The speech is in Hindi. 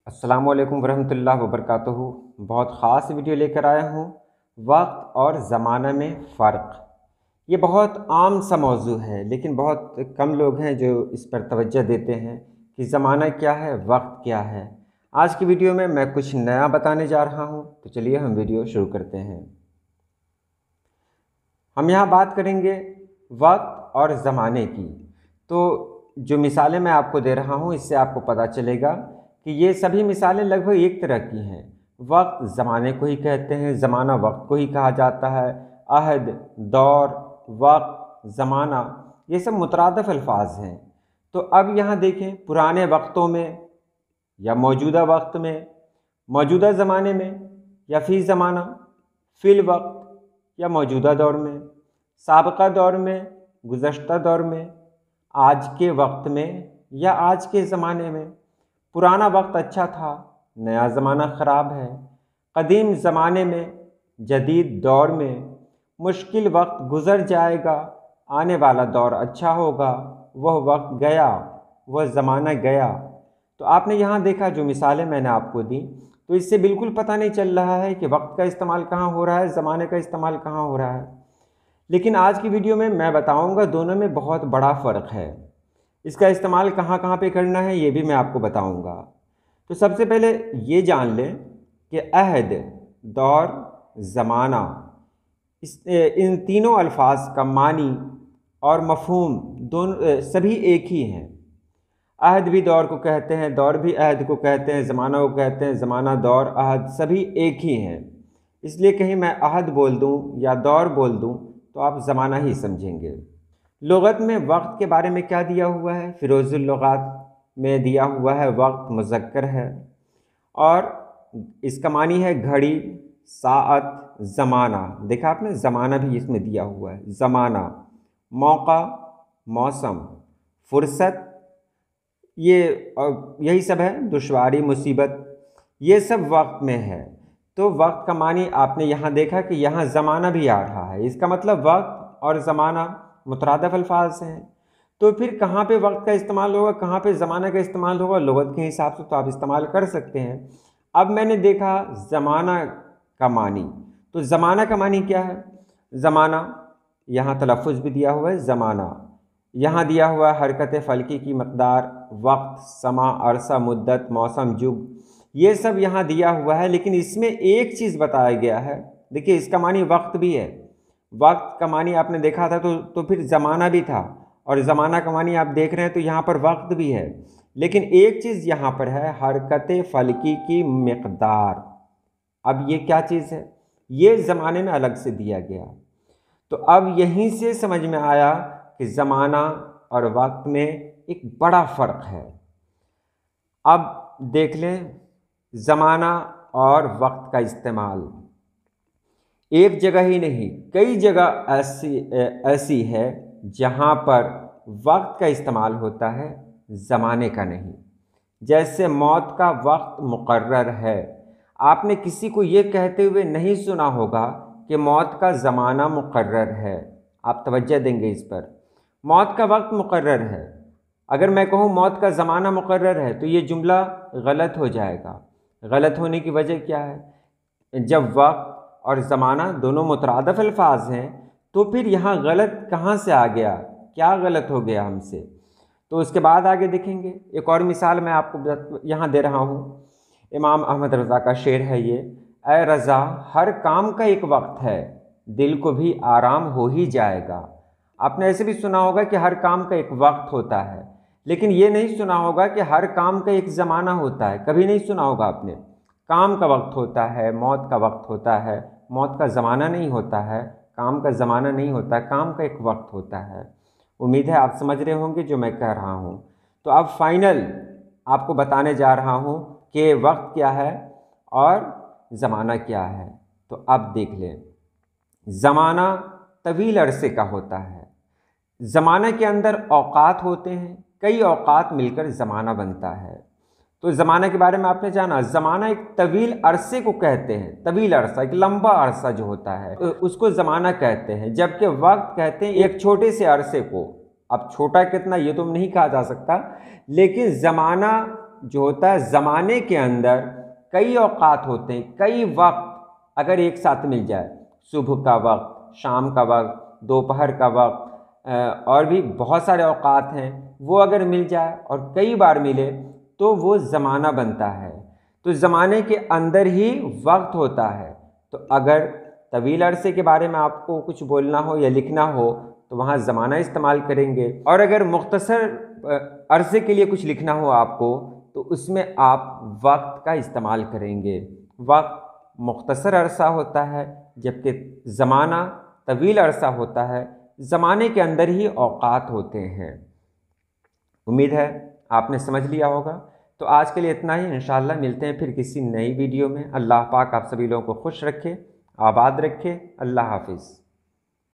अस्सलामु अलैकुम वरहमतुल्लाहि वबरकातुहू। बहुत ख़ास वीडियो लेकर आया हूँ, वक्त और ज़माना में फ़र्क। ये बहुत आम सा मौजू है, लेकिन बहुत कम लोग हैं जो इस पर तवज्जो देते हैं कि ज़माना क्या है, वक्त क्या है। आज की वीडियो में मैं कुछ नया बताने जा रहा हूँ, तो चलिए हम वीडियो शुरू करते हैं। हम यहाँ बात करेंगे वक्त और ज़माने की। तो जो मिसालें मैं आपको दे रहा हूँ, इससे आपको पता चलेगा कि ये सभी मिसालें लगभग एक तरह की हैं। वक्त ज़माने को ही कहते हैं, ज़माना वक्त को ही कहा जाता है। अहद, दौर, वक्त, ज़माना, ये सब मुतरादिफ अल्फाज हैं। तो अब यहाँ देखें, पुराने वक्तों में या मौजूदा वक्त में, मौजूदा ज़माने में या फ़ी ज़माना, फ़िल वक्त या मौजूदा दौर में, साबका दौर में, गुज़श्ता दौर में, आज के वक्त में या आज के ज़माने में। पुराना वक्त अच्छा था, नया ज़माना ख़राब है। कदीम ज़माने में, जदीद दौर में। मुश्किल वक्त गुज़र जाएगा, आने वाला दौर अच्छा होगा। वह वक्त गया, वह ज़माना गया। तो आपने यहाँ देखा, जो मिसालें मैंने आपको दी, तो इससे बिल्कुल पता नहीं चल रहा है कि वक्त का इस्तेमाल कहाँ हो रहा है, ज़माने का इस्तेमाल कहाँ हो रहा है। लेकिन आज की वीडियो में मैं बताऊँगा दोनों में बहुत बड़ा फ़र्क है। इसका इस्तेमाल कहाँ कहाँ पे करना है, ये भी मैं आपको बताऊंगा। तो सबसे पहले ये जान लें कि अहद, दौर, ज़माना, इन तीनों अल्फाज का मानी और मफ़हूम दोनों सभी एक ही हैं। अहद भी दौर को कहते हैं, दौर भी अहद को कहते हैं, ज़माना को कहते हैं, ज़माना, दौर, अहद सभी एक ही हैं। इसलिए कहीं मैं अहद बोल दूँ या दौर बोल दूँ तो आप ज़माना ही समझेंगे। लुग़त में वक्त के बारे में क्या दिया हुआ है? फ़िरोज़ुल लुग़ात में दिया हुआ है वक्त मुज़क्कर है और इसका मानी है घड़ी, साअत, ज़माना। देखा आपने, ज़माना भी इसमें दिया हुआ है। ज़माना, मौका, मौसम, फ़ुर्सत, ये यही सब है। दुश्वारी, मुसीबत, ये सब वक्त में है। तो वक्त का मानी आपने यहाँ देखा कि यहाँ ज़माना भी आ रहा है। इसका मतलब वक्त और ज़माना मुतरादिफ अल्फाज हैं। तो फिर कहाँ पे वक्त का इस्तेमाल होगा, कहाँ पे ज़माना का इस्तेमाल होगा? लुग़त के हिसाब से तो आप इस्तेमाल कर सकते हैं। अब मैंने देखा ज़माना का मानी, तो ज़माना का मानी क्या है? ज़माना, यहाँ तलफ़्फ़ुज़ भी दिया हुआ है ज़माना। यहाँ दिया हुआ है हरकत फ़लकी की मक़दार, वक्त, समा, अरसा, मुद्दत, मौसम, जुग, ये सब यहाँ दिया हुआ है। लेकिन इसमें एक चीज़ बताया गया है। देखिए, इसका मानी वक्त भी है। वक्त का मानी आपने देखा था, तो फिर ज़माना भी था, और ज़माना का मानी आप देख रहे हैं तो यहाँ पर वक्त भी है। लेकिन एक चीज़ यहाँ पर है, हरकत फ़लकी की मक़दार। अब ये क्या चीज़ है? ये ज़माने में अलग से दिया गया। तो अब यहीं से समझ में आया कि ज़माना और वक्त में एक बड़ा फ़र्क है। अब देख लें, ज़माना और वक्त का इस्तेमाल एक जगह ही नहीं, कई जगह ऐसी है जहाँ पर वक्त का इस्तेमाल होता है, ज़माने का नहीं। जैसे मौत का वक्त मुकर्रर है। आपने किसी को ये कहते हुए नहीं सुना होगा कि मौत का ज़माना मुकर्रर है। आप तवज्जो देंगे इस पर। मौत का वक्त मुकर्रर है। अगर मैं कहूँ मौत का ज़माना मुकर्रर है, तो ये जुमला गलत हो जाएगा। गलत होने की वजह क्या है? जब वक्त और ज़माना दोनों मुतरादिफ अल्फाज हैं, तो फिर यहाँ गलत कहाँ से आ गया? क्या गलत हो गया हमसे? तो उसके बाद आगे देखेंगे। एक और मिसाल मैं आपको यहाँ दे रहा हूँ। इमाम अहमद रज़ा का शेर है ये, ऐ रज़ा, हर काम का एक वक्त है, दिल को भी आराम हो ही जाएगा। आपने ऐसे भी सुना होगा कि हर काम का एक वक्त होता है, लेकिन ये नहीं सुना होगा कि हर काम का एक ज़माना होता है। कभी नहीं सुना होगा आपने। काम का वक्त होता है, मौत का वक्त होता है। मौत का ज़माना नहीं होता है, काम का ज़माना नहीं होता है, काम का एक वक्त होता है। उम्मीद है आप समझ रहे होंगे जो मैं कह रहा हूँ। तो अब फाइनल आपको बताने जा रहा हूँ कि वक्त क्या है और ज़माना क्या है। तो अब देख लें, ज़माना तवील अरसे का होता है। ज़माना के अंदर औक़ात होते हैं, कई औक़ात मिलकर ज़माना बनता है। तो ज़माना के बारे में आपने जाना, ज़माना एक तवील अरसे को कहते हैं। तवील अरसा, एक लंबा अरसा जो होता है, उसको ज़माना कहते हैं। जबकि वक्त कहते हैं एक छोटे से अरसे को। अब छोटा कितना ये तो नहीं कहा जा सकता, लेकिन ज़माना जो होता है ज़माने के अंदर कई औकात होते हैं, कई वक्त अगर एक साथ मिल जाए, सुबह का वक्त, शाम का वक्त, दोपहर का वक्त, और भी बहुत सारे औकात हैं, वो अगर मिल जाए और कई बार मिले तो वो ज़माना बनता है। तो ज़माने के अंदर ही वक्त होता है। तो अगर तवील अरसे के बारे में आपको कुछ बोलना हो या लिखना हो तो वहाँ ज़माना इस्तेमाल करेंगे, और अगर मुख्तसर अरसे के लिए कुछ लिखना हो आपको तो उसमें आप वक्त का इस्तेमाल करेंगे। वक्त मुख्तसर अरसा होता है जबकि ज़माना तवील अरसा होता है। ज़माने के अंदर ही औकात होते हैं। उम्मीद है आपने समझ लिया होगा। तो आज के लिए इतना ही। इंशाअल्लाह मिलते हैं फिर किसी नई वीडियो में। अल्लाह पाक आप सभी लोगों को खुश रखे, आबाद रखे। अल्लाह हाफिज़।